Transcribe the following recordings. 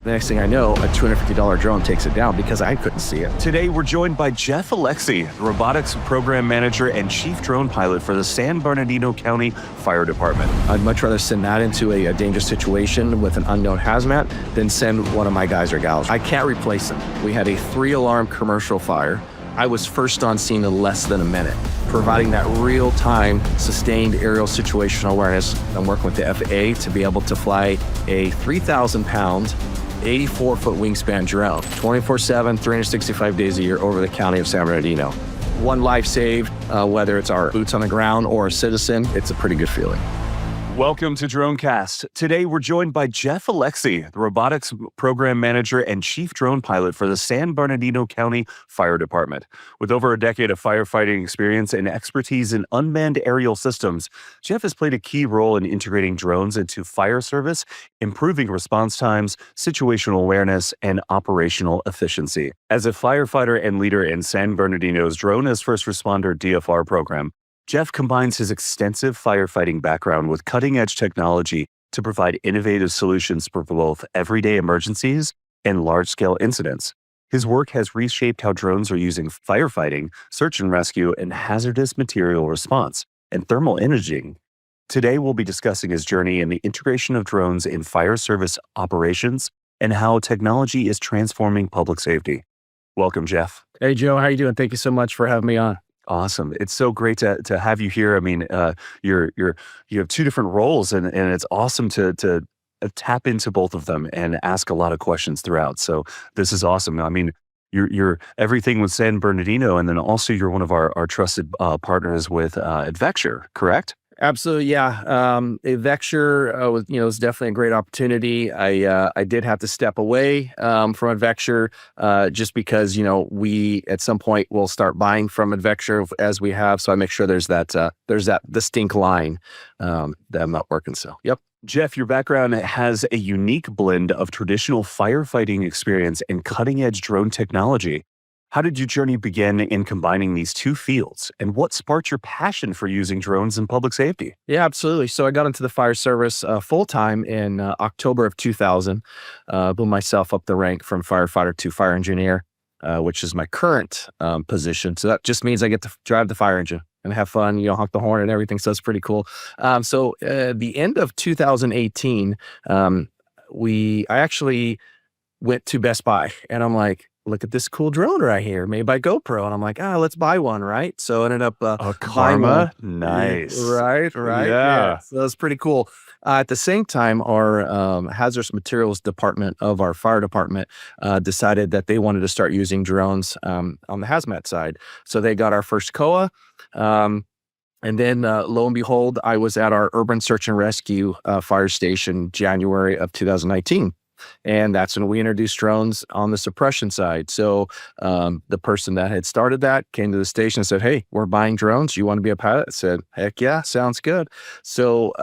The next thing I know, a $250 drone takes it down because I couldn't see it. Today, we're joined by Jeff Alexy, robotics program manager and chief drone pilot for the San Bernardino County Fire Department. I'd much rather send that into a dangerous situation with an unknown hazmat than send one of my guys or gals. I can't replace them. We had a 3-alarm commercial fire. I was first on scene in less than a minute, providing that real-time, sustained aerial situational awareness. I'm working with the FAA to be able to fly a 3,000-pound, 84-foot wingspan drone, 24/7, 365 days a year over the county of San Bernardino. One life saved, whether it's our boots on the ground or a citizen, it's a pretty good feeling. Welcome to DroneCast. Today, we're joined by Jeff Alexy, the robotics program manager and chief drone pilot for the San Bernardino County Fire Department. With over a decade of firefighting experience and expertise in unmanned aerial systems, Jeff has played a key role in integrating drones into fire service, improving response times, situational awareness, and operational efficiency. As a firefighter and leader in San Bernardino's Drone as First Responder DFR program, Jeff combines his extensive firefighting background with cutting-edge technology to provide innovative solutions for both everyday emergencies and large-scale incidents. His work has reshaped how drones are using firefighting, search and rescue, and hazardous material response, and thermal imaging. Today, we'll be discussing his journey in the integration of drones in fire service operations and how technology is transforming public safety. Welcome, Jeff. Hey, Joe, how you doing? Thank you so much for having me on. Awesome. It's so great to have you here. I mean, you have two different roles and it's awesome to tap into both of them and ask a lot of questions throughout. So this is awesome. I mean, you're everything with San Bernardino, and then also you're one of our trusted partners with Advecture, correct? Absolutely, yeah. A Vecture was definitely a great opportunity. I did have to step away from Advecture just because we at some point will start buying from Advecture as we have. So I make sure there's that distinct line that I'm not working. So yep. Jeff, your background has a unique blend of traditional firefighting experience and cutting-edge drone technology. How did your journey begin in combining these two fields, and what sparked your passion for using drones in public safety? Yeah, absolutely. So I got into the fire service full-time in October of 2000, blew myself up the rank from firefighter to fire engineer, which is my current position. So that just means I get to drive the fire engine and have fun, honk the horn and everything. So it's pretty cool. So the end of 2018, I actually went to Best Buy, and I'm like, look at this cool drone right here made by GoPro. And I'm like, let's buy one, right? So I ended up Karma. Nice. Right. Yeah. So that's pretty cool. At the same time, our hazardous materials department of our fire department decided that they wanted to start using drones on the hazmat side. So they got our first COA. And then lo and behold, I was at our urban search and rescue fire station January of 2019. And that's when we introduced drones on the suppression side. So the person that had started that came to the station and said, hey, we're buying drones. You want to be a pilot? I said, heck yeah, sounds good. So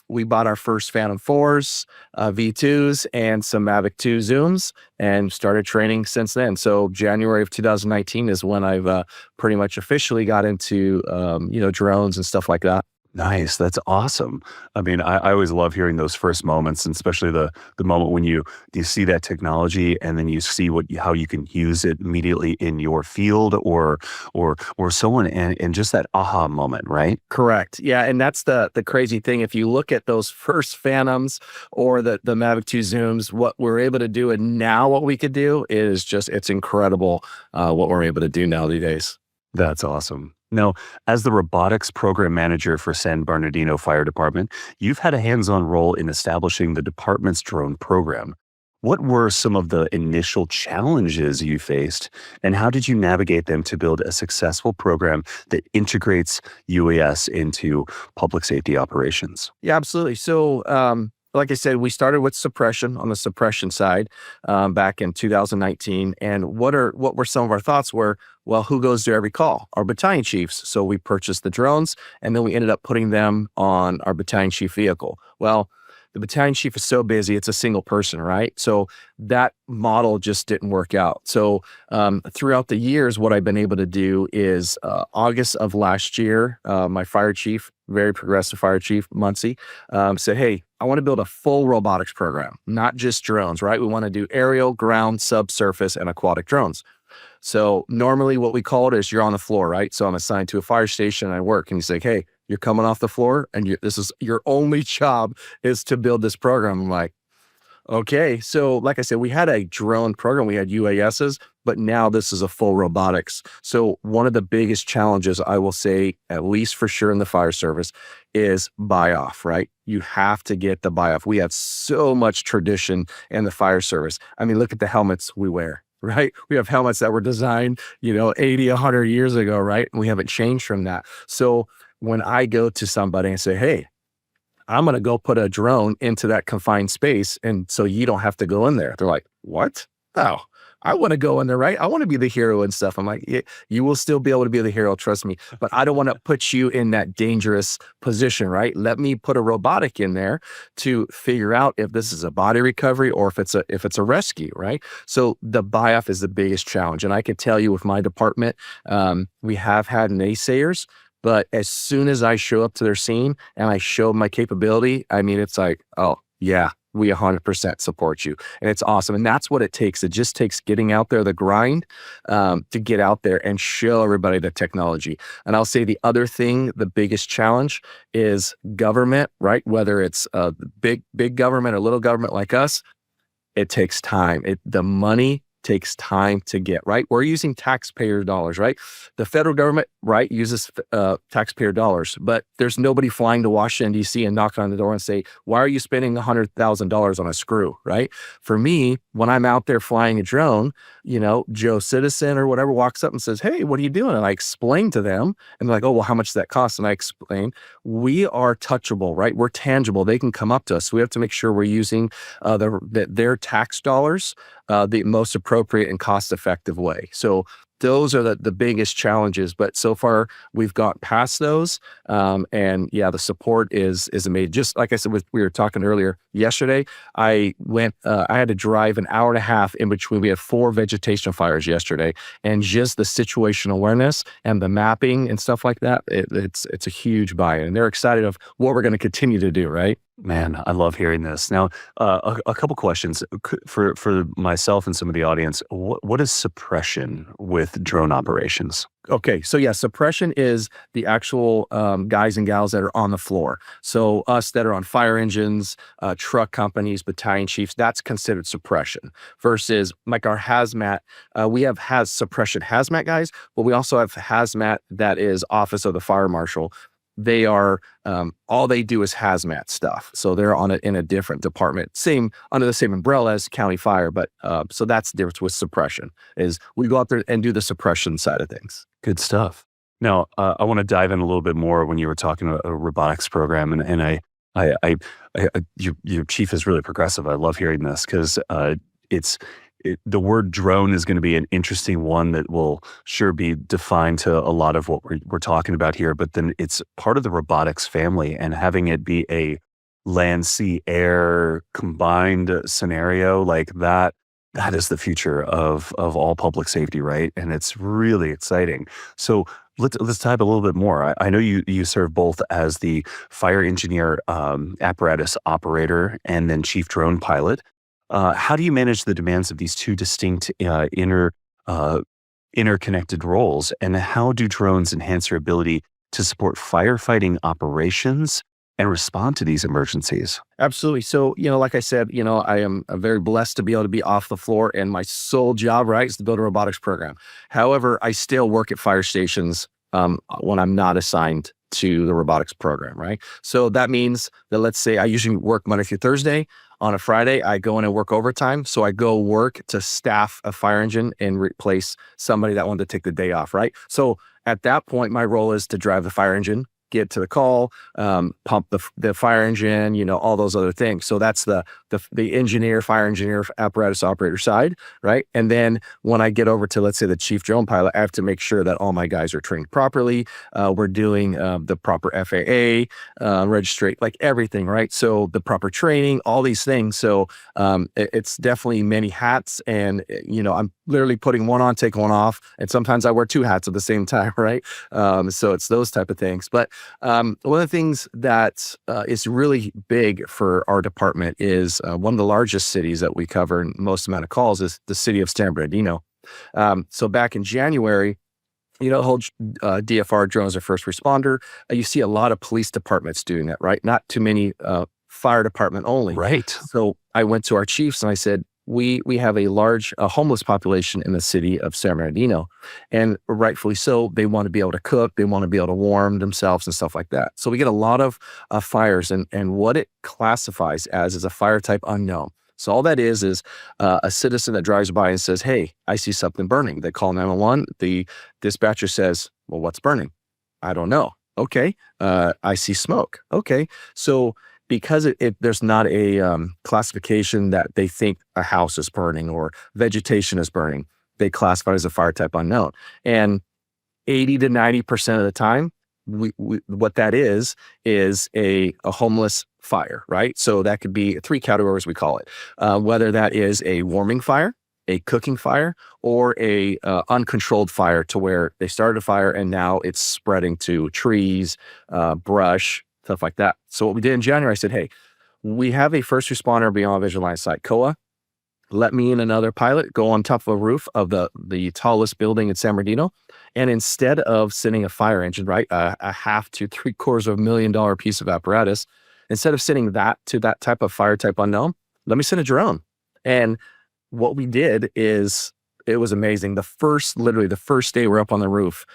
we bought our first Phantom 4s, V2s, and some Mavic 2 Zooms and started training since then. So January of 2019 is when I've pretty much officially got into, drones and stuff like that. Nice. That's awesome. I mean, I always love hearing those first moments, and especially the moment when you see that technology and then you see how you can use it immediately in your field or so on, and just that aha moment, right? Correct. Yeah. And that's the crazy thing. If you look at those first Phantoms or the Mavic 2 Zooms, what we're able to do and now what we could do is it's incredible what we're able to do nowadays. That's awesome. Now, as the robotics program manager for San Bernardino Fire Department, you've had a hands-on role in establishing the department's drone program. What were some of the initial challenges you faced, and how did you navigate them to build a successful program that integrates UAS into public safety operations? Yeah, absolutely. So, like I said, we started with suppression on the suppression side back in 2019. And what were some of our thoughts were, well, who goes to every call? Our battalion chiefs. So we purchased the drones, and then we ended up putting them on our battalion chief vehicle. Well, the battalion chief is so busy, it's a single person, right? So that model just didn't work out. So throughout the years, what I've been able to do is August of last year, my fire chief, very progressive fire chief, Muncie, said, hey, I want to build a full robotics program, not just drones, right? We want to do aerial, ground, subsurface, and aquatic drones. So normally what we call it is you're on the floor, right? So I'm assigned to a fire station and I work, and he's like, hey, you're coming off the floor and this is your only job is to build this program. I'm like, okay. So like I said, we had a drone program, we had UASs, but now this is a full robotics. So one of the biggest challenges, I will say, at least for sure in the fire service, is buy off, right? You have to get the buy off. We have so much tradition in the fire service. I mean, look at the helmets we wear, right? We have helmets that were designed, 80, 100 years ago, right? And we haven't changed from that. So when I go to somebody and say, hey, I'm going to go put a drone into that confined space, and so you don't have to go in there. They're like, what? Oh, I want to go in there, right? I want to be the hero and stuff. I'm like, yeah, you will still be able to be the hero, trust me. But I don't want to put you in that dangerous position, right? Let me put a robotic in there to figure out if this is a body recovery or if it's a rescue, right? So the buy-off is the biggest challenge. And I can tell you with my department, we have had naysayers. But as soon as I show up to their scene and I show my capability, I mean, it's like, oh, yeah, we 100% support you. And it's awesome. And that's what it takes. It just takes getting out there, the grind, to get out there and show everybody the technology. And I'll say the other thing, the biggest challenge is government, right? Whether it's big government or little government like us, it takes time. The money takes time to get, right? We're using taxpayer dollars, right? The federal government, right, uses taxpayer dollars, but there's nobody flying to Washington, D.C. and knocking on the door and say, why are you spending $100,000 on a screw, right? For me, when I'm out there flying a drone, Joe Citizen or whatever walks up and says, hey, what are you doing? And I explain to them and they're like, oh, well, how much does that cost? And I explain, we are touchable, right? We're tangible. They can come up to us. So we have to make sure we're using their tax dollars the most appropriate and cost-effective way. So those are the biggest challenges, but so far we've got past those. And yeah, the support is amazing. Just like I said, we were talking earlier, yesterday, I had to drive an hour and a half in between. We had 4 vegetation fires yesterday, and just the situational awareness and the mapping and stuff like that, it's a huge buy-in. And they're excited of what we're going to continue to do, right? Man, I love hearing this. Now, a couple questions for myself and some of the audience. What is suppression with drone operations? Okay, so yeah, suppression is the actual guys and gals that are on the floor. So us that are on fire engines, truck companies, battalion chiefs, that's considered suppression. Versus like our hazmat, we have suppression hazmat guys, but we also have hazmat that is office of the fire marshal. They are all they do is hazmat stuff. So they're in a different department, under the same umbrella as county fire. But so that's the difference with suppression, is we go out there and do the suppression side of things. Good stuff. Now, I want to dive in a little bit more when you were talking about a robotics program, and your chief is really progressive. I love hearing this because the word drone is going to be an interesting one that will sure be defined to a lot of what we're talking about here. But then it's part of the robotics family, and having it be a land, sea, air combined scenario like that. That is the future of all public safety, right? And it's really exciting. So let's dive a little bit more. I know you serve both as the fire engineer, apparatus operator, and then chief drone pilot. How do you manage the demands of these two distinct interconnected roles, and how do drones enhance your ability to support firefighting operations and respond to these emergencies? Absolutely. So, like I said, I am very blessed to be able to be off the floor, and my sole job, right, is to build a robotics program. However, I still work at fire stations when I'm not assigned to the robotics program, right? So that means that, let's say I usually work Monday through Thursday. On a Friday, I go in and work overtime. So I go work to staff a fire engine and replace somebody that wanted to take the day off, right? So at that point, my role is to drive the fire engine, get to the call, pump the fire engine, all those other things. So that's the engineer, fire engineer, apparatus operator side, right? And then when I get over to, let's say, the chief drone pilot, I have to make sure that all my guys are trained properly. We're doing the proper FAA, registrate, like everything, right? So the proper training, all these things. So it's definitely many hats, and I'm literally putting one on, take one off, and sometimes I wear two hats at the same time, right? So it's those type of things. But one of the things that is really big for our department is one of the largest cities that we cover in most amount of calls is the city of San Bernardino. So back in January, the whole DFR, drone as a first responder, you see a lot of police departments doing that, right? Not too many fire department only. Right. So I went to our chiefs and I said, we have a large homeless population in the city of San Bernardino, and rightfully so. They want to be able to cook, they want to be able to warm themselves and stuff like that. So we get a lot of fires, and what it classifies as is a fire type unknown. So all that is a citizen that drives by and says, "Hey, I see something burning." They call 911. The dispatcher says, "Well, what's burning?" "I don't know." "Okay, I see smoke." "Okay." So because there's not a classification that they think a house is burning or vegetation is burning, they classify it as a fire type unknown. And 80 to 90% of the time, what that is a homeless fire, right? So that could be three categories, we call it. Whether that is a warming fire, a cooking fire, or a uncontrolled fire, to where they started a fire and now it's spreading to trees, brush, stuff like that. So what we did in January, I said, "Hey, we have a first responder beyond visual line of sight, COA. Let me and another pilot go on top of a roof of the tallest building in San Bernardino. And instead of sending a fire engine, right, a half to $750,000 piece of apparatus, instead of sending that to that type of fire type unknown, let me send a drone." And what we did is, it was amazing. Literally the first day we're up on the roof,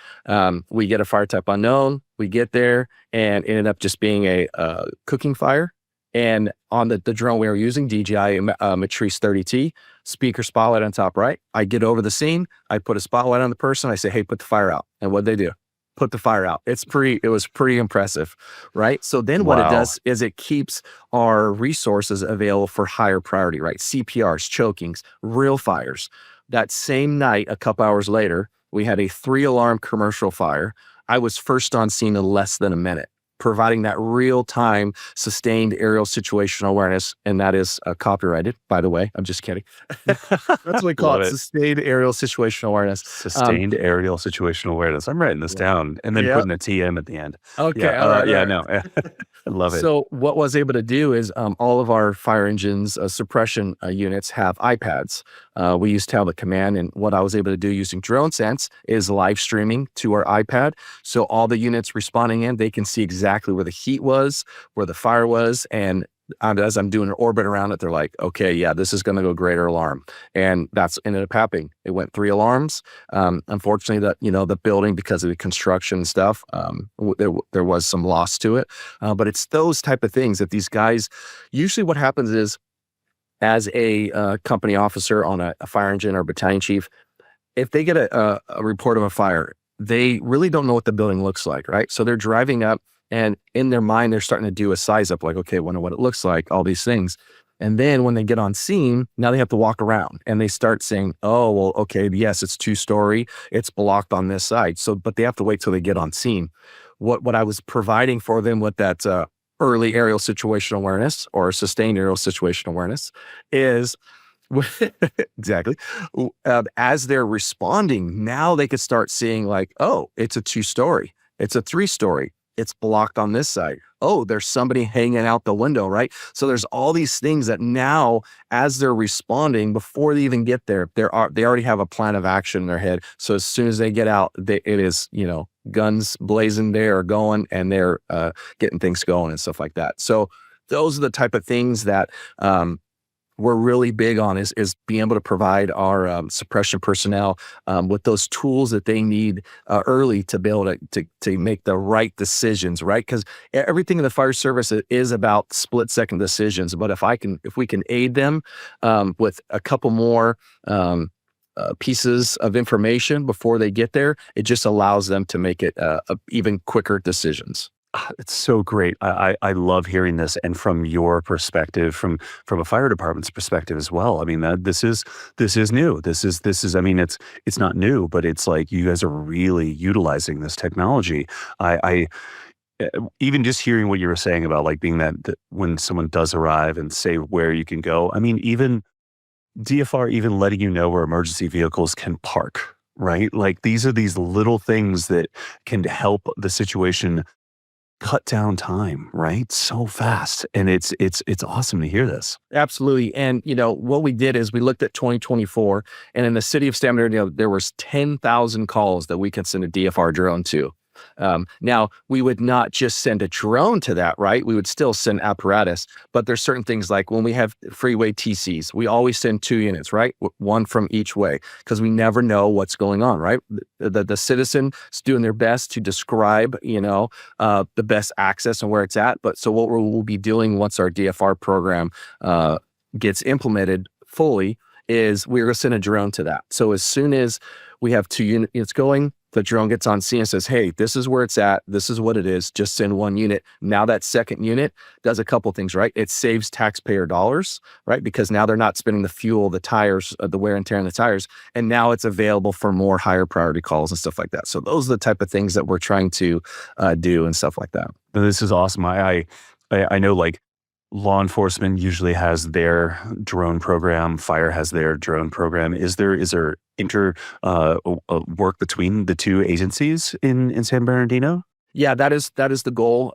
we get a fire type unknown. We get there, and it ended up just being a cooking fire. And on the drone we were using, DJI Matrice 30T, speaker spotlight on top right. I get over the scene. I put a spotlight on the person. I say, "Hey, put the fire out." And what'd they do? Put the fire out. It was pretty impressive, right? So then what it does is it keeps our resources available for higher priority, right? CPRs, chokings, real fires. That same night, a couple hours later, we had a 3-alarm commercial fire. I was first on scene in less than a minute, providing that real-time sustained aerial situational awareness. And that is copyrighted, by the way. I'm just kidding. That's what we call it, sustained aerial situational awareness. Sustained aerial situational awareness. I'm writing this down and then putting a TM at the end. Okay. Yeah, no. I love it. So what I was able to do is all of our fire engines, suppression units have iPads. We use tablet command, and what I was able to do using DroneSense is live streaming to our iPad. So all the units responding in, they can see exactly where the heat was, where the fire was, and as I'm doing an orbit around it, they're like, "Okay, yeah, this is going to go greater alarm." And that's ended up happening. It went 3 alarms. Unfortunately, the building, because of the construction stuff, there was some loss to it. But it's those type of things that these guys, usually what happens is, as a company officer on a fire engine or battalion chief, if they get a report of a fire, they really don't know what the building looks like, right? So they're driving up, and in their mind, they're starting to do a size up, like, okay, wonder what it looks like, all these things. And then when they get on scene, now they have to walk around, and they start saying, "Oh, well, okay, yes, it's 2-story. It's blocked on this side." So, but they have to wait till they get on scene. What I was providing for them with that early aerial situational awareness, or sustained aerial situational awareness, is exactly. As they're responding, now they could start seeing, like, "Oh, it's a 2-story. It's a 3-story. It's blocked on this side. Oh, there's somebody hanging out the window," right? So there's all these things that now, as they're responding, before they even get there, they already have a plan of action in their head. So as soon as they get out, it is, guns blazing, they are going, and they're getting things going and stuff like that. So those are the type of things that we're really big on, is being able to provide our suppression personnel with those tools that they need early to be able to make the right decisions, right? Because everything in the fire service is about split-second decisions. But if we can aid them with a couple more pieces of information before they get there, it just allows them to make it even quicker decisions. It's so great. I love hearing this, and from your perspective, from a fire department's perspective as well. I mean, this is new. This is. I mean, it's not new, but it's like you guys are really utilizing this technology. I even just hearing what you were saying about like being that when someone does arrive and say where you can go. I mean, even DFR even letting you know where emergency vehicles can park. Right? Like these are these little things that can help the situation cut down time, right? So fast. And it's awesome to hear this. Absolutely. And what we did is we looked at 2024, and in the city of San Bernardino, there was 10,000 calls that we can send a DFR drone to. Now, we would not just send a drone to that, right? We would still send apparatus, but there's certain things like when we have freeway TCs, we always send 2 units, right? One from each way, because we never know what's going on, right? The citizen is doing their best to describe, the best access and where it's at. But so what we'll be doing once our DFR program gets implemented fully is we're going to send a drone to that. So as soon as we have 2 units going, the drone gets on scene and says, hey, this is where it's at. This is what it is. Just send 1 unit. Now that second unit does a couple things, right? It saves taxpayer dollars, right? Because now they're not spending the fuel, the tires, the wear and tear on the tires. And now it's available for more higher priority calls and stuff like that. So those are the type of things that we're trying to do and stuff like that. This is awesome. I know like law enforcement usually has their drone program. Fire has their drone program. Is there inter work between the two agencies in San Bernardino? Yeah, that is the goal.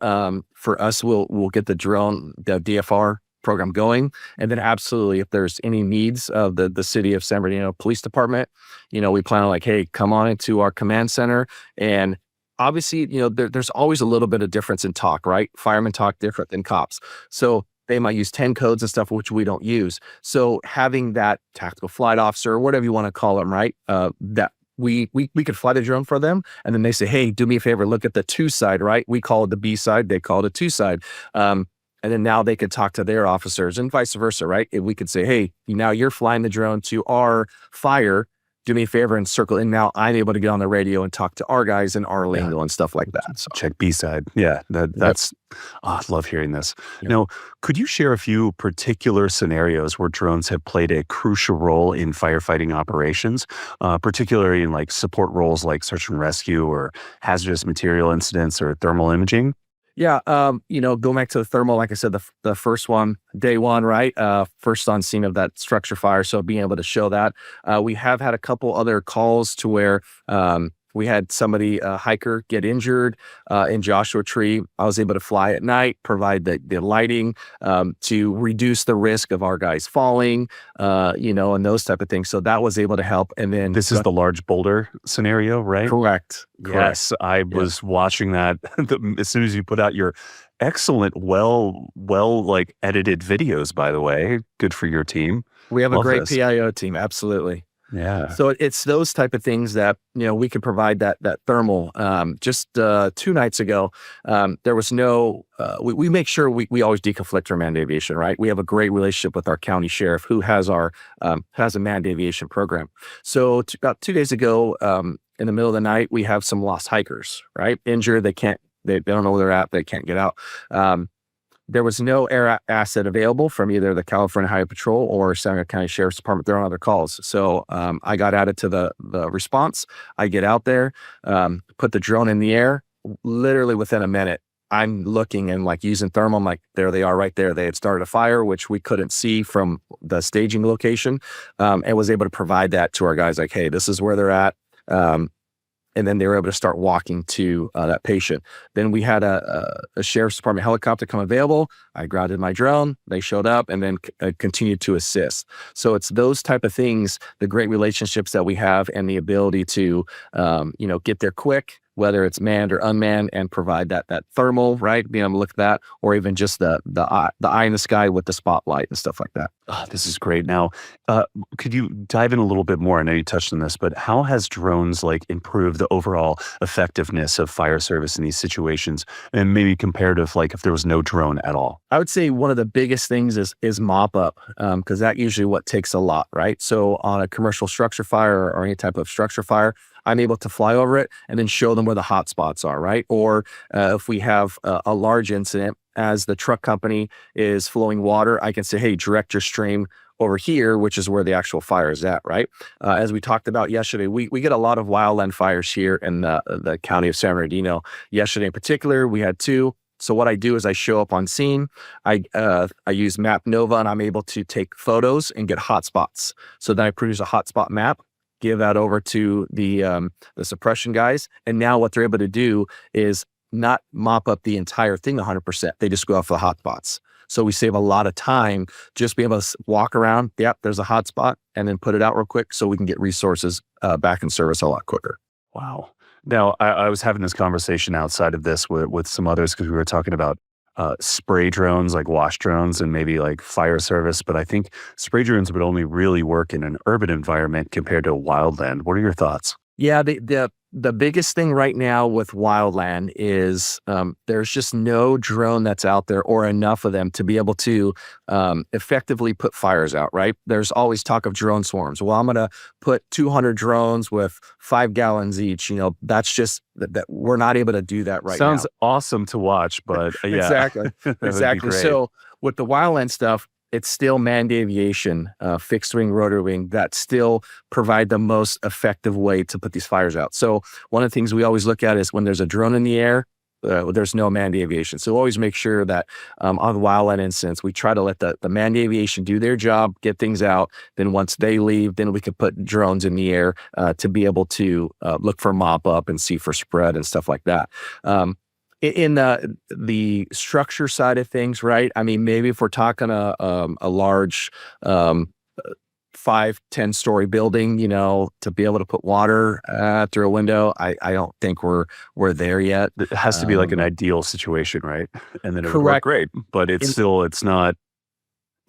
For us, we'll get the DFR program going, and then absolutely, if there's any needs of the city of San Bernardino Police Department, we plan on like, hey, come on into our command center. And obviously, there's always a little bit of difference in talk, right? Firemen talk different than cops. So they might use 10 codes and stuff, which we don't use. So having that tactical flight officer, or whatever you want to call them, right? That we could fly the drone for them. And then they say, hey, do me a favor, look at the 2 side, right? We call it the B side, they call it a 2 side. And then now they could talk to their officers and vice versa, right? If we could say, hey, now you're flying the drone to our fire, do me a favor and circle in. Now I'm able to get on the radio and talk to our guys in our lingo and stuff like that. So check B side. Yeah, that's. I love hearing this. Yep. Now, could you share a few particular scenarios where drones have played a crucial role in firefighting operations, particularly in like support roles like search and rescue or hazardous material incidents or thermal imaging? Yeah, going back to the thermal, like I said, the first one, day one, right? First on scene of that structure fire. So being able to show that. We have had a couple other calls to where we had somebody, a hiker, get injured in Joshua Tree. I was able to fly at night, provide the lighting to reduce the risk of our guys falling, and those type of things. So that was able to help. And then this is the large boulder scenario, right? Correct. Yes, I was watching that as soon as you put out your excellent, well like edited videos. By the way, good for your team. We have a Love great this. PIO team. Absolutely. Yeah. So it's those type of things that, we could provide that thermal. Just 2 nights ago, there was no, we make sure we always deconflict our manned aviation, right? We have a great relationship with our county sheriff who has has a manned aviation program. So about 2 days ago, in the middle of the night, we have some lost hikers, right? Injured. They don't know where they're at. They can't get out. There was no air asset available from either the California Highway Patrol or San Bernardino County Sheriff's Department. They're on other calls. So I got added to the response. I get out there, put the drone in the air. Literally within a minute, I'm looking and like using thermal. I'm like, there they are right there. They had started a fire, which we couldn't see from the staging location, and was able to provide that to our guys like, hey, this is where they're at. And then they were able to start walking to that patient. Then we had a sheriff's department helicopter come available. I grounded my drone. They showed up and then continued to assist. So it's those type of things, the great relationships that we have and the ability to, get there quick, whether it's manned or unmanned, and provide that thermal, right? Being able to look at that, or even just the eye in the sky with the spotlight and stuff like that. Oh, this is great. Now, could you dive in a little bit more? I know you touched on this, but how has drones like improved the overall effectiveness of fire service in these situations, and maybe comparative, like if there was no drone at all? I would say one of the biggest things is mop up, because that usually what takes a lot, right? So on a commercial structure fire or any type of structure fire, I'm able to fly over it and then show them where the hot spots are, right? Or if we have a large incident, as the truck company is flowing water, I can say, hey, direct your stream over here, which is where the actual fire is at, right? As we talked about yesterday, we get a lot of wildland fires here in the county of San Bernardino. Yesterday in particular, we had 2. So what I do is I show up on scene. I use Map Nova, and I'm able to take photos and get hotspots. So then I produce a hotspot map, give that over to the suppression guys, and now what they're able to do is not mop up the entire thing 100%. They just go out for the hotspots. So we save a lot of time just being able to walk around. Yep, there's a hotspot, and then put it out real quick so we can get resources back in service a lot quicker. Wow. Now, I was having this conversation outside of this with some others because we were talking about spray drones, like wash drones, and maybe like fire service. But I think spray drones would only really work in an urban environment compared to wildland. What are your thoughts? Yeah, the biggest thing right now with wildland is there's just no drone that's out there or enough of them to be able to effectively put fires out, right? There's always talk of drone swarms. Well, I'm going to put 200 drones with 5 gallons each. That's just that we're not able to do that right now. Sounds awesome to watch, but yeah. Exactly. Exactly. So with the wildland stuff, it's still manned aviation, fixed wing, rotor wing, that still provide the most effective way to put these fires out. So one of the things we always look at is when there's a drone in the air, there's no manned aviation. So always make sure that on the wildland instance, we try to let the manned aviation do their job, get things out. Then once they leave, then we can put drones in the air to be able to look for mop up and see for spread and stuff like that. In the structure side of things, right? I mean, maybe if we're talking a large 5-10 story building, to be able to put water through a window, I don't think we're there yet. It has to be like an ideal situation, right? And then it would Correct. work great, but it's not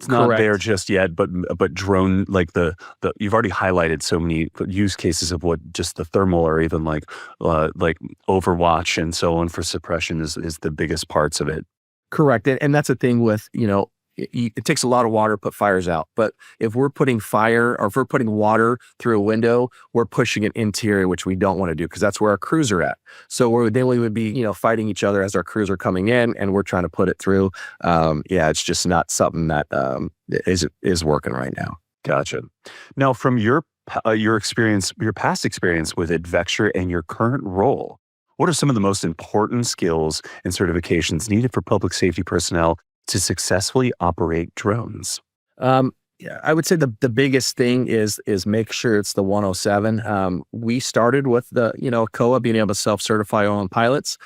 Correct. there just yet. But drone, like the you've already highlighted so many use cases of what just the thermal or even like Overwatch and so on for suppression is the biggest parts of it. Correct. And that's the thing with, it takes a lot of water to put fires out. But if we're putting fire or if we're putting water through a window, we're pushing it interior, which we don't want to do because that's where our crews are at. So then we would be, fighting each other as our crews are coming in and we're trying to put it through. It's just not something that is working right now. Gotcha. Now, from your experience, your past experience with Advecture and your current role, what are some of the most important skills and certifications needed for public safety personnel to successfully operate drones? Yeah, I would say the biggest thing is make sure it's the 107. We started with the, COA being able to self-certify our own pilots.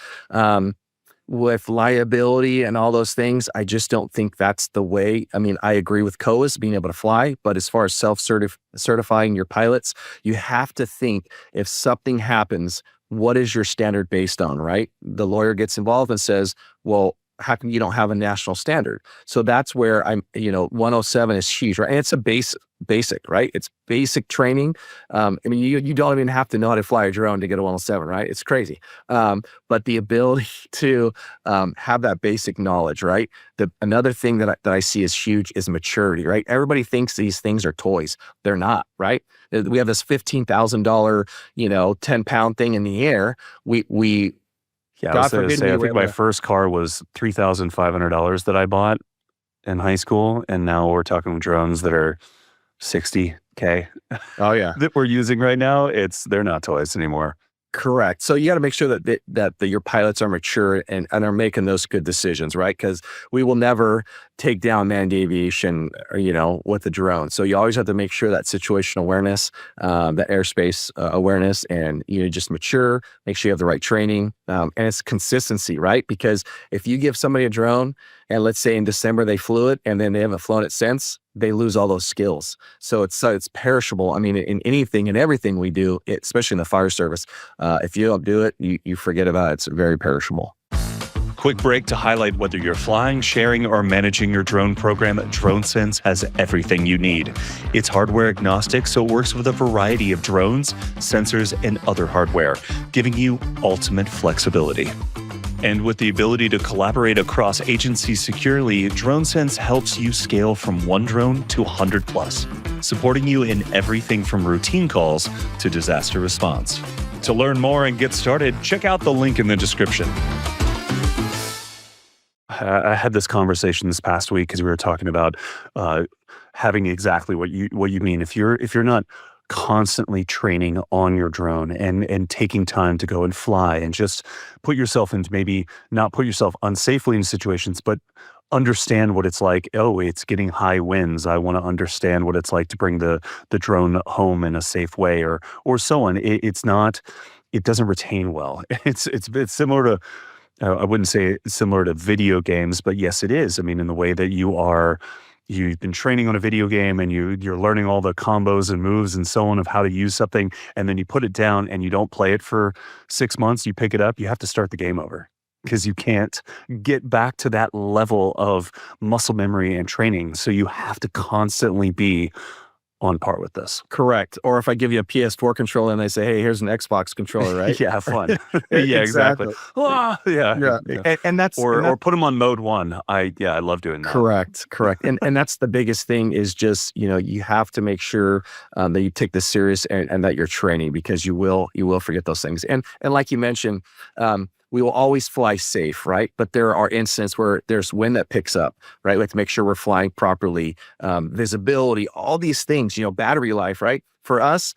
With liability and all those things, I just don't think that's the way. I mean, I agree with COAs being able to fly, but as far as self-certifying your pilots, you have to think if something happens, what is your standard based on, right? The lawyer gets involved and says, well, how come you don't have a national standard? So that's where 107 is huge, right? And it's a basic, right? It's basic training. You don't even have to know how to fly a drone to get a 107, right? It's crazy. But the ability to have that basic knowledge, right? Another thing that I see is huge is maturity, right? Everybody thinks these things are toys. They're not, right? We have this $15,000, 10-pound thing in the air. Yeah, I was going to say, I think my first car was $3,500 that I bought in high school, and now we're talking drones that are $60K. Oh yeah, that we're using right now. They're not toys anymore. Correct. So you got to make sure that your pilots are mature and are making those good decisions, right? Because we will never take down manned aviation, with a drone. So you always have to make sure that situational awareness, that airspace awareness, and just mature. Make sure you have the right training, and it's consistency, right? Because if you give somebody a drone, and let's say in December they flew it, and then they haven't flown it since, they lose all those skills. So it's perishable. I mean, in anything and everything we do, especially in the fire service, if you don't do it, you forget about it. It's very perishable. Quick break to highlight whether you're flying, sharing, or managing your drone program, DroneSense has everything you need. It's hardware agnostic, so it works with a variety of drones, sensors, and other hardware, giving you ultimate flexibility. And with the ability to collaborate across agencies securely, DroneSense helps you scale from one drone to 100 plus, supporting you in everything from routine calls to disaster response. To learn more and get started, check out the link in the description. I had this conversation this past week because we were talking about having exactly what you mean. If you're not constantly training on your drone and taking time to go and fly and just put yourself into, maybe not put yourself unsafely in situations, but understand what it's like. Oh, it's getting high winds. I want to understand what it's like to bring the drone home in a safe way, or so on. It doesn't retain well. It's similar to, I wouldn't say it's similar to video games, but yes, it is. I mean, in the way that you've been training on a video game and you're learning all the combos and moves and so on of how to use something, and then you put it down and you don't play it for 6 months, you pick it up, you have to start the game over because you can't get back to that level of muscle memory and training. So you have to constantly be on par with this. Correct. Or if I give you a PS4 controller and they say, hey, here's an Xbox controller, right? Yeah, fun. Yeah, exactly. Ah, yeah. And that's or put them on mode 1. I love doing that. Correct. And that's the biggest thing is just, you have to make sure that you take this serious and that you're training, because you will forget those things. And like you mentioned, we will always fly safe, right? But there are instances where there's wind that picks up, right? We have to make sure we're flying properly, visibility, all these things, battery life, right? For us,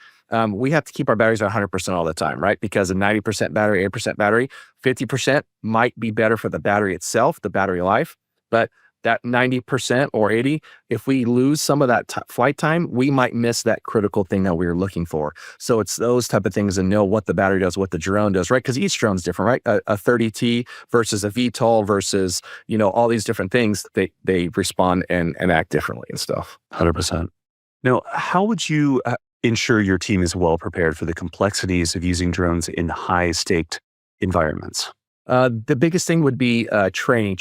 we have to keep our batteries at 100% all the time, right? Because a 90% battery, 8% battery, 50% might be better for the battery itself, the battery life, but that 90% or 80, if we lose some of that flight time, we might miss that critical thing that we were looking for. So it's those type of things, and know what the battery does, what the drone does, right? Because each drone's different, right? A 30T versus a VTOL versus, all these different things, they respond and act differently and stuff. 100%. Now, how would you ensure your team is well prepared for the complexities of using drones in high-staked environments? The biggest thing would be training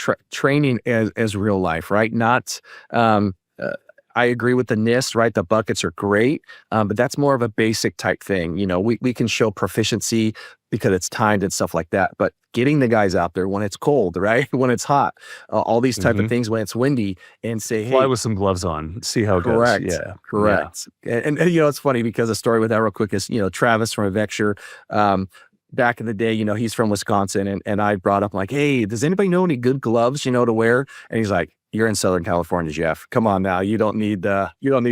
as real life, right? Not, I agree with the NIST, right? The buckets are great, but that's more of a basic type thing. We can show proficiency because it's timed and stuff like that, but getting the guys out there when it's cold, right? When it's hot, all these type of things, when it's windy, and say, hey, fly with some gloves on, see how it goes. Yeah, correct. Yeah. And it's funny because a story with that real quick is, Travis from Avexure, back in the day, he's from Wisconsin, and I brought up like, hey, does anybody know any good gloves, to wear? And he's like, you're in Southern California, Jeff. Come on now. You don't need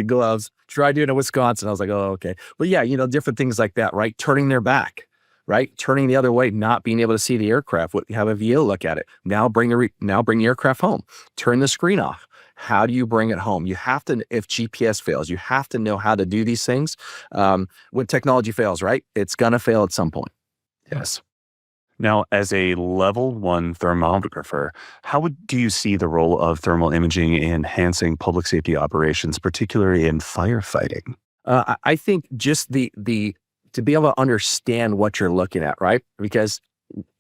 gloves. Try doing it in Wisconsin. I was like, oh, okay. But yeah, different things like that, right? Turning their back, right? Turning the other way, not being able to see the aircraft. Have a VO look at it. Now bring the aircraft home. Turn the screen off. How do you bring it home? You have to, if GPS fails, you have to know how to do these things. When technology fails, right? It's going to fail at some point. Yes. Now, as a level 1 thermographer, how do you see the role of thermal imaging in enhancing public safety operations, particularly in firefighting? I think just the to be able to understand what you're looking at, right? Because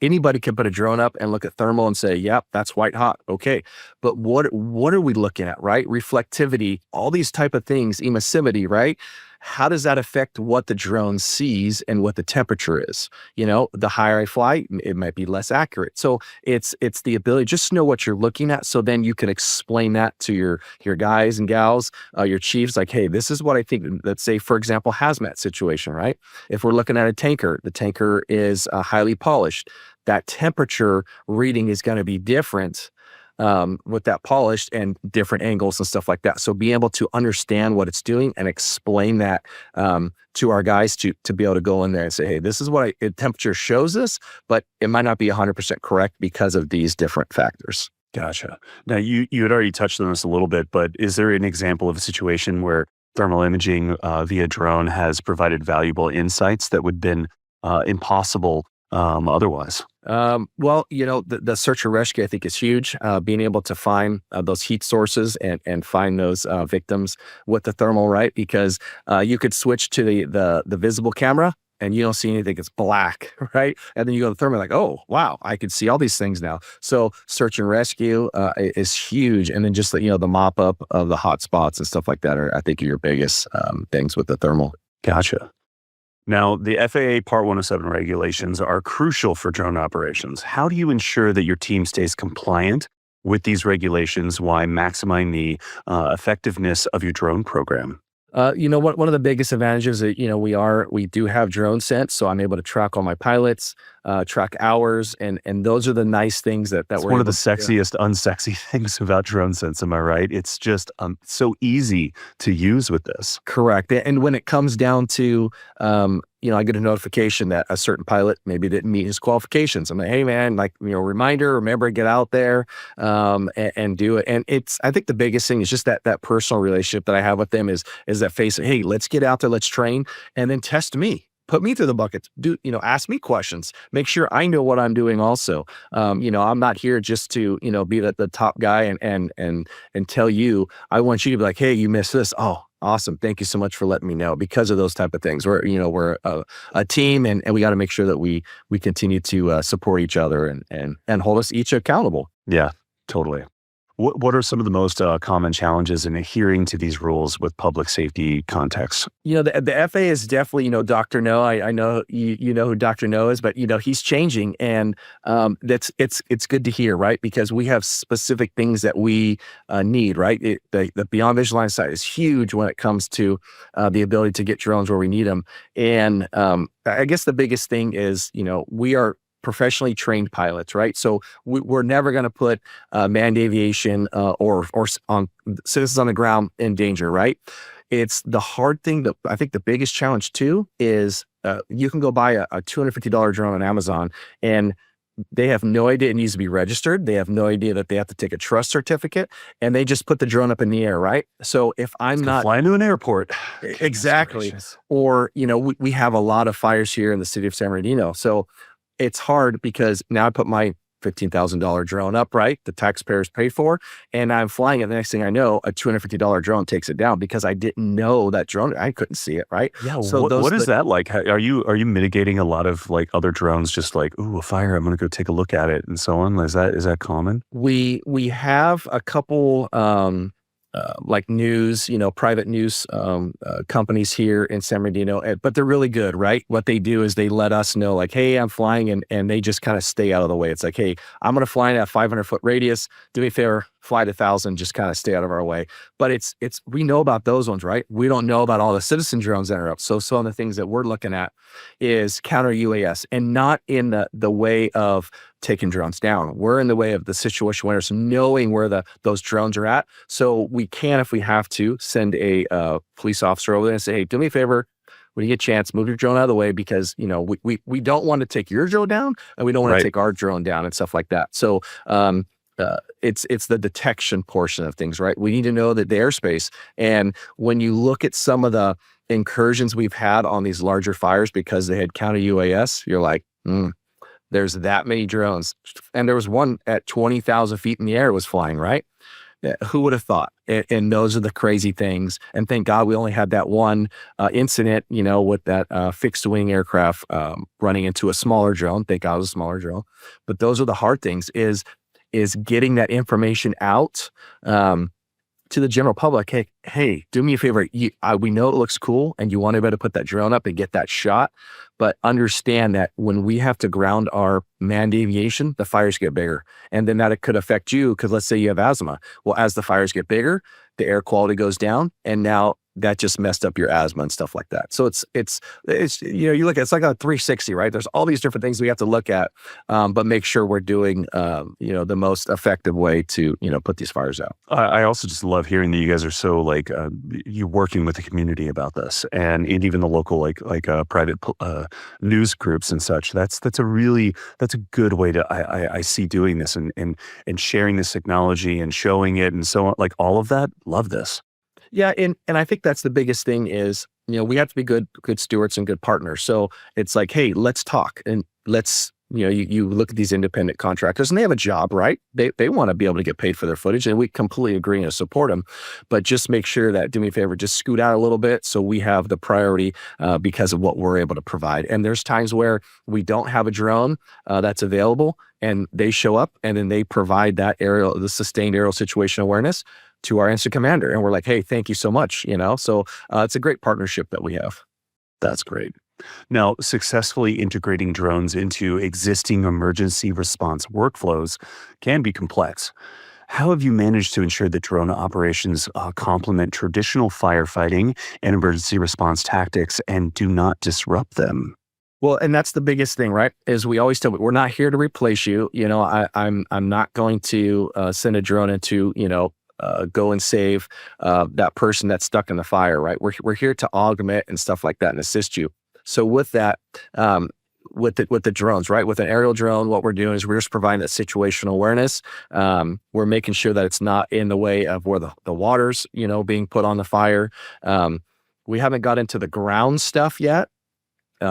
anybody can put a drone up and look at thermal and say, yep, that's white hot. Okay. But what are we looking at, right? Reflectivity, all these type of things, emissivity, right? How does that affect what the drone sees and what the temperature is? The higher I fly, it might be less accurate. So it's the ability just to know what you're looking at. So then you can explain that to your guys and gals, your chiefs, like, hey, this is what I think. Let's say, for example, hazmat situation, right? If we're looking at a tanker, the tanker is highly polished. That temperature reading is going to be different with that polished and different angles and stuff like that. So being able to understand what it's doing and explain that to our guys to be able to go in there and say, hey, this is what temperature shows us, but it might not be 100% correct because of these different factors. Gotcha. Now, you had already touched on this a little bit, but is there an example of a situation where thermal imaging via drone has provided valuable insights that would have been impossible otherwise? Well, the search and rescue, I think, is huge. Being able to find those heat sources and find those victims with the thermal, right? Because you could switch to the visible camera and you don't see anything. It's black, right? And then you go to the thermal, like, oh, wow, I can see all these things now. So search and rescue is huge. And then just the mop up of the hot spots and stuff like that are, I think, your biggest things with the thermal. Gotcha. Now, the FAA Part 107 regulations are crucial for drone operations. How do you ensure that your team stays compliant with these regulations while maximizing the effectiveness of your drone program? What one of the biggest advantages that we do have DroneSense, so I'm able to track all my pilots, track hours, and those are the nice things that It's we're one of the able to do. sexiest, unsexy things about DroneSense. Am I right? It's just so easy to use with this. Correct. And when it comes down to, I get a notification that a certain pilot maybe didn't meet his qualifications. I'm like, hey man, like, reminder, remember, get out there, and do it. And I think the biggest thing is just that personal relationship that I have with them is that face, hey, let's get out there, let's train, and then test me. Put me through the buckets. Ask me questions. Make sure I know what I'm doing also. I'm not here just to, be the top guy and tell you. I want you to be like, hey, you missed this. Oh, awesome. Thank you so much for letting me know, because of those type of things. We're a team, and we got to make sure that we continue to support each other and hold us each accountable. Yeah, totally. What are some of the most common challenges in adhering to these rules with public safety contexts? The FAA is definitely, Dr. No. I know you know who Dr. No is, but he's changing, and it's good to hear, right? Because we have specific things that we need, right? The beyond visual line of sight is huge when it comes to the ability to get drones where we need them, and I guess the biggest thing is, we are professionally trained pilots, right? So we're never going to put manned aviation or on citizens on the ground in danger, right? It's the hard thing that I think the biggest challenge too is you can go buy a $250 drone on Amazon, and they have no idea it needs to be registered. They have no idea that they have to take a trust certificate, and they just put the drone up in the air, right? So if I'm not flying to an airport, exactly, or we have a lot of fires here in the city of San Bernardino, so it's hard because now I put my $15,000 drone up, right? The taxpayers pay for, and I'm flying it. The next thing I know, a $250 drone takes it down because I didn't know that drone. I couldn't see it, right? Yeah. So What is that like? Are you mitigating a lot of like other drones? Just like, ooh, a fire, I'm gonna go take a look at it, and so on. Is that common? we have a couple like news, private news companies here in San Bernardino, but they're really good, right? What they do is they let us know, like, hey, I'm flying, and they just kind of stay out of the way. It's like, hey, I'm going to fly in a 500-foot radius. Do me a favor, fly to 1,000, just kind of stay out of our way. But we know about those ones, right? We don't know about all the citizen drones that are up. So some of the things that we're looking at is counter UAS, and not in the way of taking drones down. We're in the way of the situational awareness, knowing where those drones are at. So we can, if we have to, send a police officer over there and say, hey, do me a favor, when you get a chance, move your drone out of the way, because we don't want to take your drone down, and we don't want to take our drone down and stuff like that. So it's the detection portion of things, right? We need to know that the airspace, and when you look at some of the incursions we've had on these larger fires because they had counter UAS, you're like, there's that many drones. And there was one at 20,000 feet in the air was flying, right? Who would have thought? And those are the crazy things. And thank God we only had that one incident, with that fixed wing aircraft running into a smaller drone. Thank God it was a smaller drone. But those are the hard things, is getting that information out to the general public. Hey, do me a favor. We know it looks cool, and you want to be able to put that drone up and get that shot, but understand that when we have to ground our manned aviation, the fires get bigger, and then that it could affect you, because let's say you have asthma. Well, as the fires get bigger, the air quality goes down, and now that just messed up your asthma and stuff like that. So it's you look at, it's like a 360, right? There's all these different things we have to look at, but make sure we're doing the most effective way to put these fires out. I also just love hearing that you guys are so like you working with the community about this, and even the local like private news groups and such. That's a good way to I see doing this, and sharing this technology and showing it and so on, like all of that. Love this. Yeah, and I think that's the biggest thing is, we have to be good stewards and good partners. So it's like, hey, let's talk, and let's, you look at these independent contractors, and they have a job, right? They want to be able to get paid for their footage, and we completely agree and support them. But just make sure that, do me a favor, just scoot out a little bit so we have the priority because of what we're able to provide. And there's times where we don't have a drone that's available, and they show up, and then they provide that the sustained aerial situational awareness to our incident commander. And we're like, hey, thank you so much. So it's a great partnership that we have. That's great. Now, successfully integrating drones into existing emergency response workflows can be complex. How have you managed to ensure that drone operations complement traditional firefighting and emergency response tactics and do not disrupt them? Well, and that's the biggest thing, right? Is we always tell, we're not here to replace you. I'm not going to send a drone into, go and save that person that's stuck in the fire, right? We're here to augment and stuff like that and assist you. So with that, with the drones, right? With an aerial drone, what we're doing is we're just providing that situational awareness. We're making sure that it's not in the way of where the water's, being put on the fire. We haven't got into the ground stuff yet.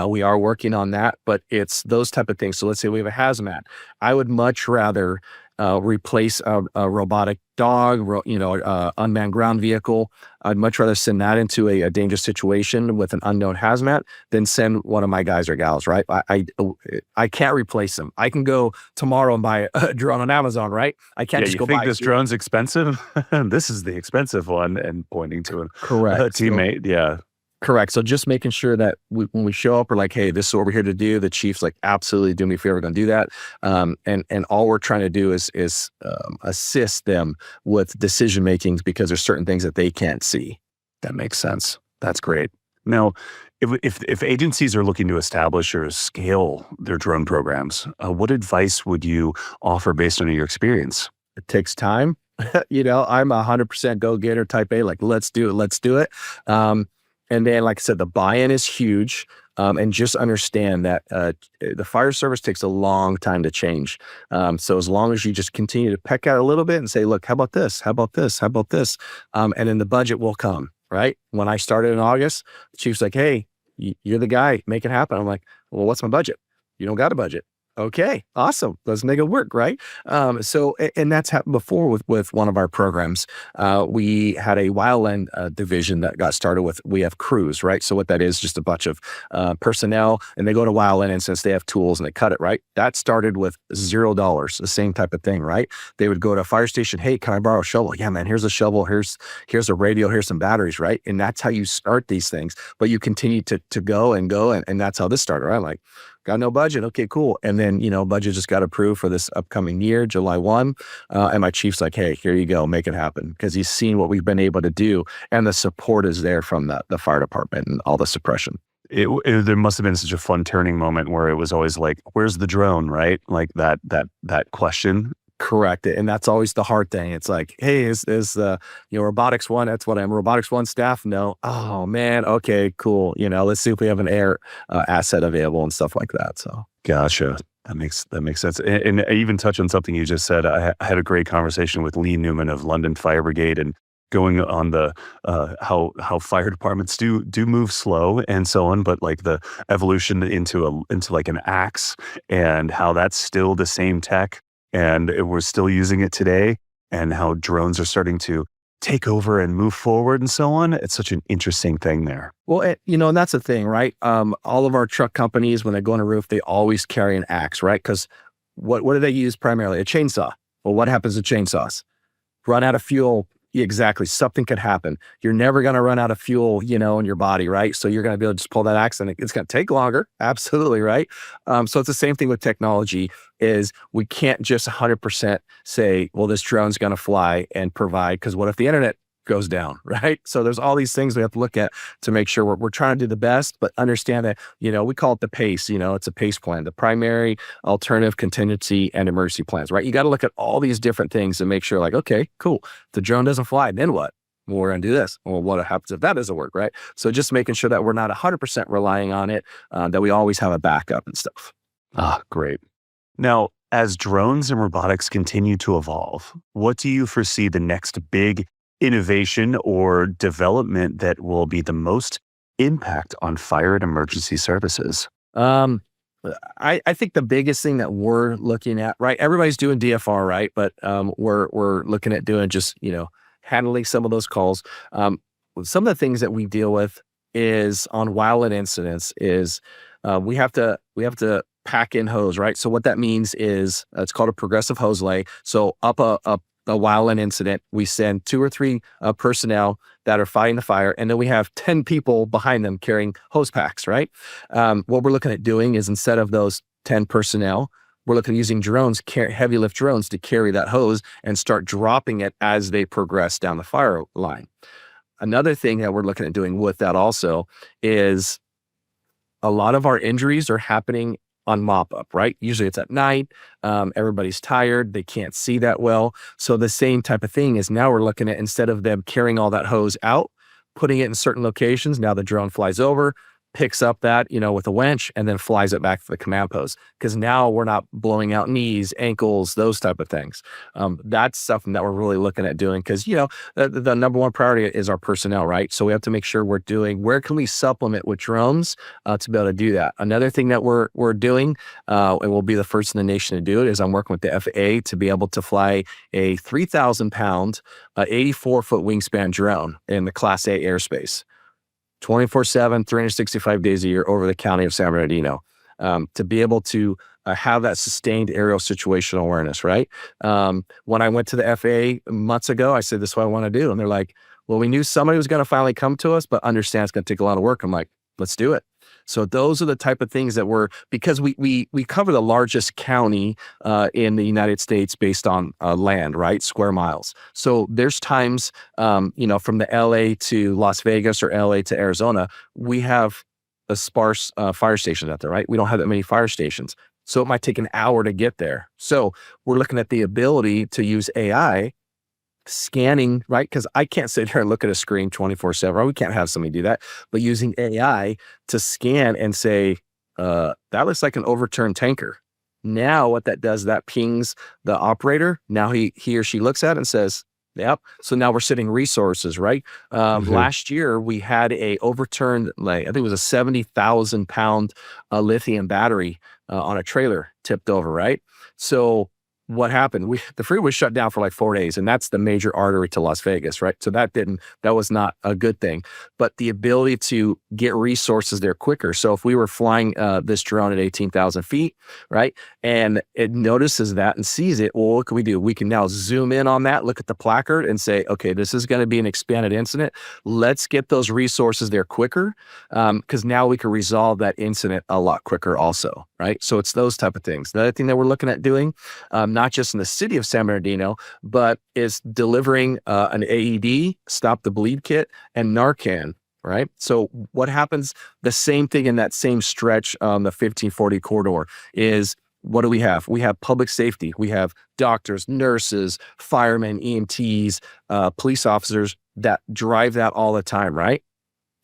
We are working on that, but it's those type of things. So let's say we have a hazmat. I would much rather replace a robotic dog, unmanned ground vehicle. I'd much rather send that into a dangerous situation with an unknown hazmat than send one of my guys or gals, right? I can't replace them. I can go tomorrow and buy a drone on Amazon, right? I can't Yeah, just you go think buy this it. drone's expensive? This is the expensive one, and pointing to a Correct. teammate. Yeah. Correct. So just making sure that when we show up, we're like, hey, this is what we're here to do. The chief's like, absolutely, do me a favor, we're going to do that. And all we're trying to do is assist them with decision makings because there's certain things that they can't see. That makes sense. That's great. Now, if agencies are looking to establish or scale their drone programs, what advice would you offer based on your experience? It takes time. I'm 100% go getter type A. Like, let's do it. Let's do it. And then, like I said, the buy-in is huge. And just understand that the fire service takes a long time to change. So as long as you just continue to peck at it a little bit and say, look, how about this? How about this? How about this? And then the budget will come, right? When I started in August, the chief's like, hey, you're the guy, make it happen. I'm like, well, what's my budget? You don't got a budget. Okay, awesome. Let's make it work, right? And that's happened before with one of our programs. We had a wildland division that got started with, we have crews, right? So what that is, just a bunch of personnel, and they go to wildland, and since they have tools and they cut it, right? That started with $0, the same type of thing, right? They would go to a fire station, hey, can I borrow a shovel? Yeah, man, here's a shovel, here's a radio, here's some batteries, right? And that's how you start these things. But you continue to go, and that's how this started, right? Like, got no budget. Okay, cool. And then, budget just got approved for this upcoming year, July 1. And my chief's like, hey, here you go, make it happen. Because he's seen what we've been able to do. And the support is there from the fire department and all the suppression. There must have been such a fun turning moment where it was always like, where's the drone, right? Like that question. Correct. And that's always the hard thing. It's like, hey, is robotics one? That's what I'm robotics one staff. No. Oh man. Okay, cool. Let's see if we have an air asset available and stuff like that. So Gotcha. That makes sense. And I even touch on something you just said. I had a great conversation with Lee Newman of London Fire Brigade, and going on the how fire departments do move slow and so on, but like the evolution into like an axe, and how that's still the same tech, and we're still using it today, and how drones are starting to take over and move forward and so on. It's such an interesting thing there. Well, and that's the thing, right? All of our truck companies, when they go on a roof, they always carry an axe, right? Because what do they use primarily? A chainsaw. Well, what happens to chainsaws? Run out of fuel. Exactly. Something could happen. You're never going to run out of fuel, in your body, right? So you're going to be able to just pull that axe, and it's going to take longer. Absolutely, right? So it's the same thing with technology. Is we can't just 100% say, well, this drone's going to fly and provide, because what if the internet goes down, right? So there's all these things we have to look at to make sure we're trying to do the best, but understand that, we call it the PACE, it's a PACE plan, the primary, alternative, contingency, and emergency plans, right? You got to look at all these different things and make sure, like, okay, cool. If the drone doesn't fly, then what? Well, we're going to do this. Well, what happens if that doesn't work, right? So just making sure that we're not 100% relying on it, that we always have a backup and stuff. Ah, great. Now, as drones and robotics continue to evolve, what do you foresee the next big innovation or development that will be the most impact on fire and emergency services? I think the biggest thing that we're looking at, right? Everybody's doing DFR, right? But we're looking at doing just, handling some of those calls. Some of the things that we deal with is on wildland incidents is we have to pack in hose, right? So what that means is it's called a progressive hose lay. So up while an incident, we send 2 or 3 personnel that are fighting the fire, and then we have 10 people behind them carrying hose packs, right? What we're looking at doing is instead of those 10 personnel, we're looking at using drones, heavy lift drones to carry that hose and start dropping it as they progress down the fire line. Another thing that we're looking at doing with that also is a lot of our injuries are happening on mop up, right? Usually it's at night. Everybody's tired. They can't see that well. So the same type of thing is now we're looking at, instead of them carrying all that hose out, putting it in certain locations, now the drone flies over, picks up that, with a winch, and then flies it back to the command post. Because now we're not blowing out knees, ankles, those type of things. That's something that we're really looking at doing because, the number one priority is our personnel, right? So we have to make sure we're doing, where can we supplement with drones to be able to do that? Another thing that we're doing, and we'll be the first in the nation to do it, is I'm working with the FAA to be able to fly a 3,000 pound, 84-foot wingspan drone in the Class A airspace. 24/7, 365 days a year over the county of San Bernardino, to be able to have that sustained aerial situational awareness, right? When I went to the FAA months ago, I said, this is what I want to do. And they're like, well, we knew somebody was going to finally come to us, but understand it's going to take a lot of work. I'm like, let's do it. So those are the type of things that because we cover the largest county in the United States based on land, right? Square miles. So there's times, from the LA to Las Vegas or LA to Arizona, we have a sparse fire stations out there, right? We don't have that many fire stations. So it might take an hour to get there. So we're looking at the ability to use AI scanning, right? Because I can't sit here and look at a screen 24/7. Right? We can't have somebody do that. But using AI to scan and say, that looks like an overturned tanker. Now what that does, that pings the operator. Now he or she looks at it and says, yep. So now we're sitting resources, right? Last year we had a overturned, I think it was a 70,000 pound lithium battery on a trailer tipped over, right? So what happened? The freeway was shut down for like 4 days, and that's the major artery to Las Vegas, right? So that was not a good thing. But the ability to get resources there quicker. So if we were flying this drone at 18,000 feet, right, and it notices that and sees it, well, what can we do? We can now zoom in on that, look at the placard, and say, okay, this is going to be an expanded incident. Let's get those resources there quicker, because now we can resolve that incident a lot quicker also, right? So it's those type of things. The other thing that we're looking at doing, not just in the city of San Bernardino, but is delivering an AED, stop the bleed kit, and Narcan, right? So what happens, the same thing in that same stretch on the 1540 corridor is, what do we have? We have public safety. We have doctors, nurses, firemen, EMTs, police officers that drive that all the time, right?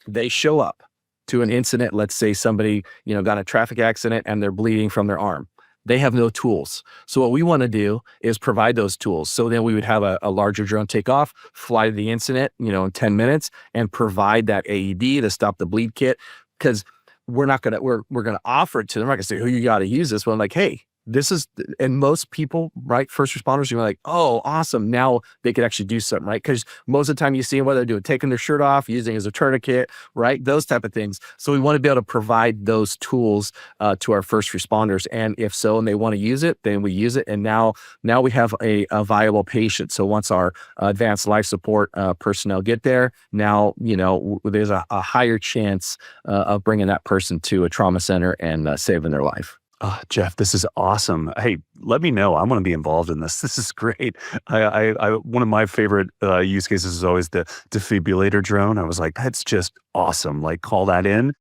They show up to an incident. Let's say somebody, got in a traffic accident and they're bleeding from their arm. They have no tools. So what we want to do is provide those tools. So then we would have a larger drone take off, fly to the incident, in 10 minutes and provide that AED to stop the bleed kit. Because we're going to offer it to them. I'm not going to say, who you got to use this. But I'm like, hey, this is, and most people, right, first responders, you're like, oh, awesome. Now they could actually do something, right? Because most of the time you see them, what they're doing, taking their shirt off, using it as a tourniquet, right? Those type of things. So we want to be able to provide those tools to our first responders. And if so, and they want to use it, then we use it. And now we have a viable patient. So once our advanced life support personnel get there, now, there's a higher chance of bringing that person to a trauma center and saving their life. Jeff, this is awesome. Hey, let me know. I want to be involved in this. This is great. I one of my favorite use cases is always the defibrillator drone. I was like, that's just awesome. Like, call that in.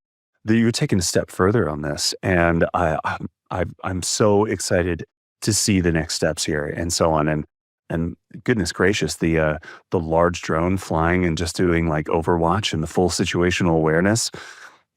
You're taking a step further on this, and I'm so excited to see the next steps here and so on. And goodness gracious, the large drone flying and just doing like Overwatch and the full situational awareness.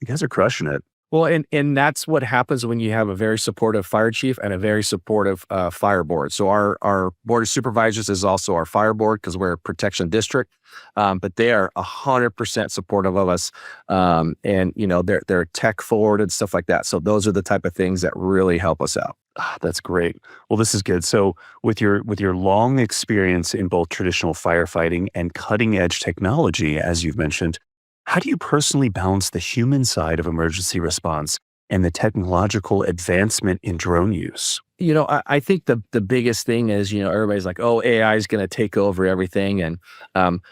You guys are crushing it. Well, and that's what happens when you have a very supportive fire chief and a very supportive fire board. So our board of supervisors is also our fire board because we're a protection district, but they are 100% supportive of us, and they're tech forward and stuff like that. So those are the type of things that really help us out. That's great. Well, this is good. So with your long experience in both traditional firefighting and cutting edge technology, as you've mentioned, how do you personally balance the human side of emergency response and the technological advancement in drone use? I think the biggest thing is, everybody's like, "Oh, AI is gonna take over everything," and, um,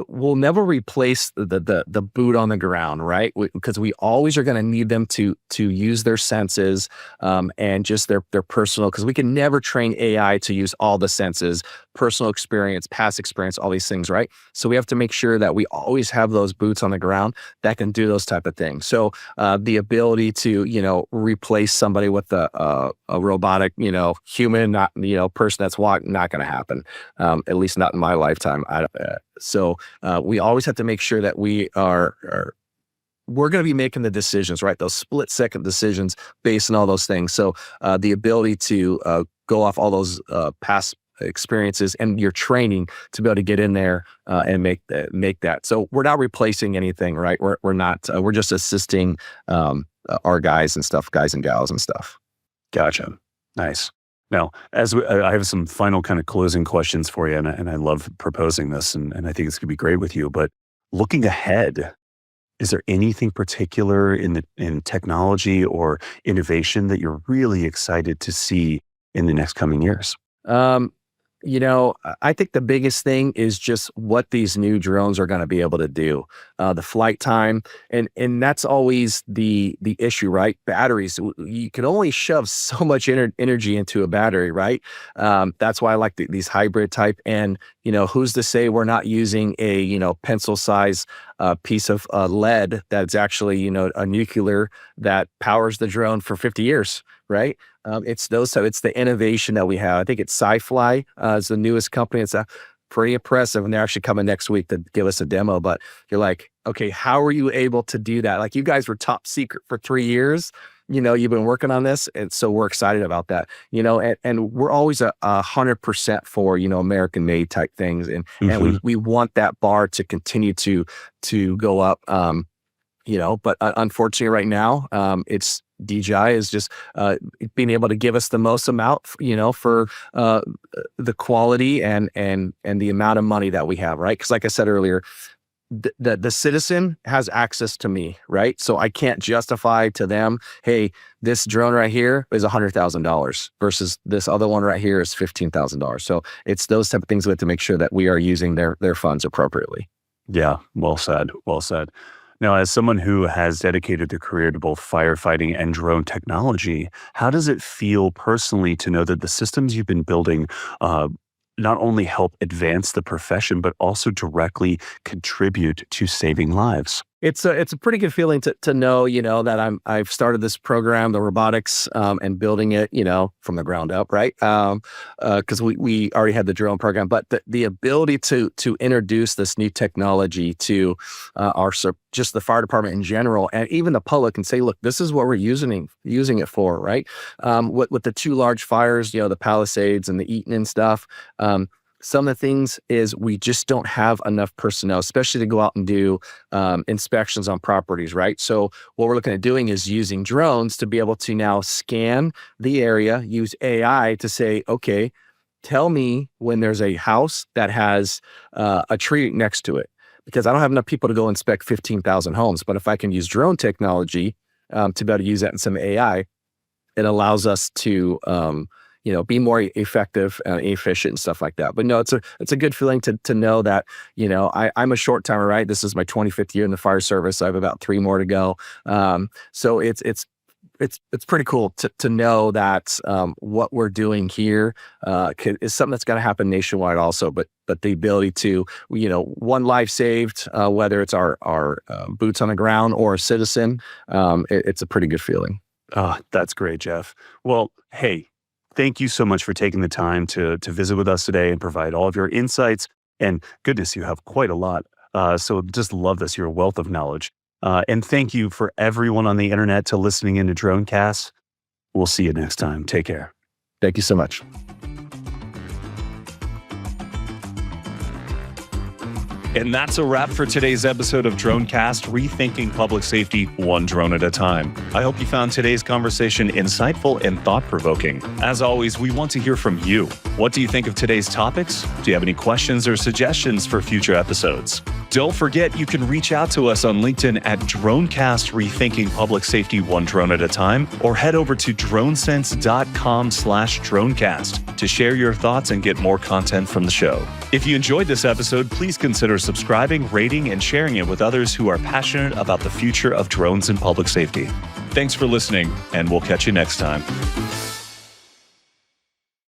we'll never replace the boot on the ground, right? Because we always are gonna need them to use their senses, and just their personal, because we can never train AI to use all the senses, personal experience, past experience, all these things, right? So we have to make sure that we always have those boots on the ground that can do those type of things. So, the ability to, replace somebody with a robotic, human, not, person that's walking, not going to happen. At least not in my lifetime. We always have to make sure that we're going to be making the decisions, right? Those split second decisions based on all those things. So, the ability to go off all those past experiences and your training to be able to get in there and make that. So we're not replacing anything, right? We're not. We're just assisting our guys and gals and stuff. Gotcha. Nice. Now, I have some final kind of closing questions for you, and I love proposing this, and I think it's going to be great with you. But looking ahead, is there anything particular in technology or innovation that you're really excited to see in the next coming years? Um, I think the biggest thing is just what these new drones are going to be able to do. The flight time, and that's always the issue, right? Batteries. You can only shove so much energy into a battery, right? That's why I like these hybrid type. And who's to say we're not using a pencil size piece of lead that's actually a nuclear that powers the drone for 50 years, right? It's the innovation that we have. I think it's Sci-Fly is the newest company. It's pretty impressive, and they're actually coming next week to give us a demo. But you're like, okay, how are you able to do that? Like, you guys were top secret for 3 years. You've been working on this, and so we're excited about that. And we're always 100% for American made type things, and we want that bar to continue to go up. But unfortunately, right now, it's DJI is just being able to give us the most amount, for the quality and the amount of money that we have, right? Because, like I said earlier, the citizen has access to me, right? So I can't justify to them, hey, this drone right here is $100,000 versus this other one right here is $15,000. So it's those type of things we have to make sure that we are using their funds appropriately. Yeah, well said. Well said. Now, as someone who has dedicated their career to both firefighting and drone technology, how does it feel personally to know that the systems you've been building not only help advance the profession, but also directly contribute to saving lives? It's a pretty good feeling to know, that I've started this program, the robotics, and building it, from the ground up, right? Because we already had the drone program, but the ability to introduce this new technology to just the fire department in general, and even the public, and say, look, this is what we're using it for, right? With the two large fires, the Palisades and the Eaton and stuff. Some of the things is we just don't have enough personnel, especially to go out and do inspections on properties, right? So what we're looking at doing is using drones to be able to now scan the area, use AI to say, okay, tell me when there's a house that has a tree next to it, because I don't have enough people to go inspect 15,000 homes. But if I can use drone technology to be able to use that in some AI, it allows us to be more effective and efficient and stuff like that. But no, it's a good feeling to know that, I'm a short timer, right? This is my 25th year in the fire service. I have about 3 more to go. So it's pretty cool to know that what we're doing here is something that's going to happen nationwide also. But the ability to, one life saved, whether it's our boots on the ground or a citizen, it's a pretty good feeling. Oh, that's great, Jeff. Well, hey, thank you so much for taking the time to visit with us today and provide all of your insights. And goodness, you have quite a lot. So just love this. You're a wealth of knowledge. And thank you for everyone on the internet to listening into DroneCast. We'll see you next time. Take care. Thank you so much. And that's a wrap for today's episode of DroneCast, rethinking public safety one drone at a time. I hope you found today's conversation insightful and thought-provoking. As always, we want to hear from you. What do you think of today's topics? Do you have any questions or suggestions for future episodes? Don't forget, you can reach out to us on LinkedIn at DroneCast, rethinking public safety one drone at a time, or head over to DroneSense.com/DroneCast to share your thoughts and get more content from the show. If you enjoyed this episode, please consider subscribing, rating, and sharing it with others who are passionate about the future of drones and public safety. Thanks for listening, and we'll catch you next time.